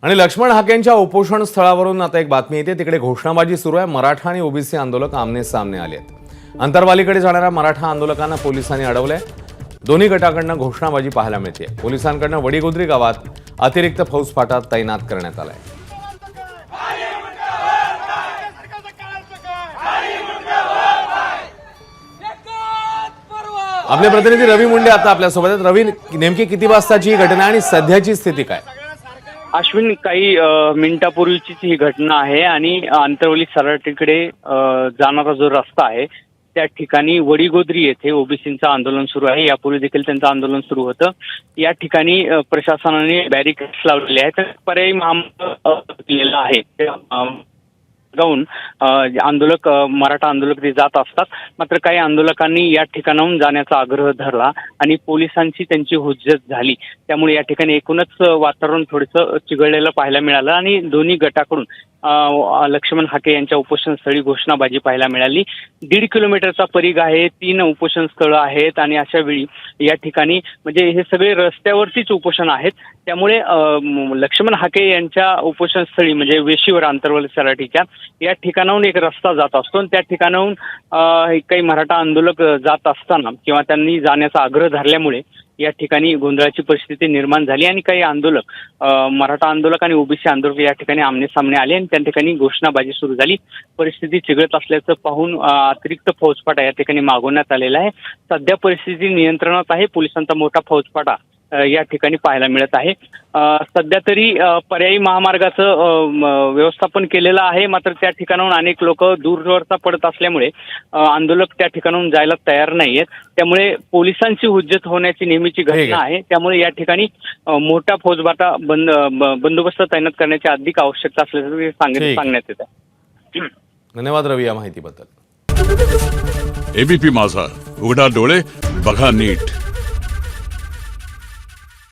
आणि लक्ष्मण हाकेंच्या उपोषण स्थळावरून आता एक बातमी येते। तिकडे घोषणाबाजी सुरू आहे। मराठा आणि ओबीसी आंदोलक आमने सामने आले आहेत। अंतरवालीकडे जाणाऱ्या मराठा आंदोलकांना पोलिसांनी अडवलंय। दोन्ही गटाकडनं घोषणाबाजी पाहायला मिळते। पोलिसांकडनं वडीगोद्री गावात अतिरिक्त फौजफाटा तैनात करण्यात आलाय। आपले प्रतिनिधी रवी मुंडे आता आपल्या सोबत आहेत। रवी, नेमकी किती वाजताची ही घटना आणि सध्याची स्थिती काय? अश्विन, काही मिनिटापूर्वीचीच ही घटना आहे आणि अंतरवली सराटीकडे जाणारा जो रस्ता आहे त्या ठिकाणी वडीगोद्री येथे ओबीसींचं आंदोलन सुरू आहे। यापूर्वी देखील त्यांचं आंदोलन सुरू होतं। या ठिकाणी प्रशासनाने बॅरिकेड्स लावलेले आहेत। पर्यायी महामार्ग केलेला आहे। जाऊन आंदोलक मराठा आंदोलक ते जात असतात। मात्र काही आंदोलकांनी या ठिकाणाहून जाण्याचा आग्रह धरला आणि पोलिसांची त्यांची हुज्जत झाली। त्यामुळे या ठिकाणी एकूणच वातावरण थोडंसं चिघळलेलं पाहायला मिळालं आणि दोन्ही गटाकडून लक्ष्मण हाके यांच्या उपोषणस्थळी घोषणाबाजी पाहायला मिळाली। 1.5 किलोमीटरचा परिघ आहे, 3 उपोषण स्थळं आहेत आणि अशा वेळी या ठिकाणी म्हणजे हे सगळे रस्त्यावरतीच उपोषण आहेत। त्यामुळे लक्ष्मण हाके यांच्या उपोषणस्थळी म्हणजे वेशीवर अंतरवली सराटीच्या या ठिकाणाहून एक रस्ता जात असतो आणि त्या ठिकाणाहून काही मराठा आंदोलक जात असताना किंवा त्यांनी जाण्याचा आग्रह धरल्यामुळे या ठिकाणी गोंधळाची परिस्थिती निर्माण झाली आणि काही आंदोलक मराठा आंदोलक आणि ओबीसी आंदोलक या ठिकाणी आमने सामने आले आणि त्या ठिकाणी घोषणाबाजी सुरू झाली। परिस्थिती चिघळत असल्याचं पाहून अतिरिक्त फौजफाटा या ठिकाणी मागवण्यात आलेला आहे। सध्या परिस्थिती नियंत्रणात आहे। पोलिसांचा मोठा फौजफाटा या ठिकाणी पाहायला मिळत आहे। सध्या तरी पर्यायी महामार्गाचं व्यवस्थापन केलेलं आहे। मात्र त्या ठिकाणाहून अनेक लोक दूरवरचा पडत असल्यामुळे आंदोलक त्या ठिकाणाहून जायला तयार नाहीयेत। त्यामुळे पोलिसांची हुज्जत होण्याची नेहमीची घटना आहे। त्यामुळे या ठिकाणी मोठा फौजफाटा बंदोबस्त तैनात करण्याची अधिक आवश्यकता असल्याचं सांगण्यात येत आहे। धन्यवाद रवी या माहितीबद्दल। एबीपी माझा, उघडा डोळे बघा नीट।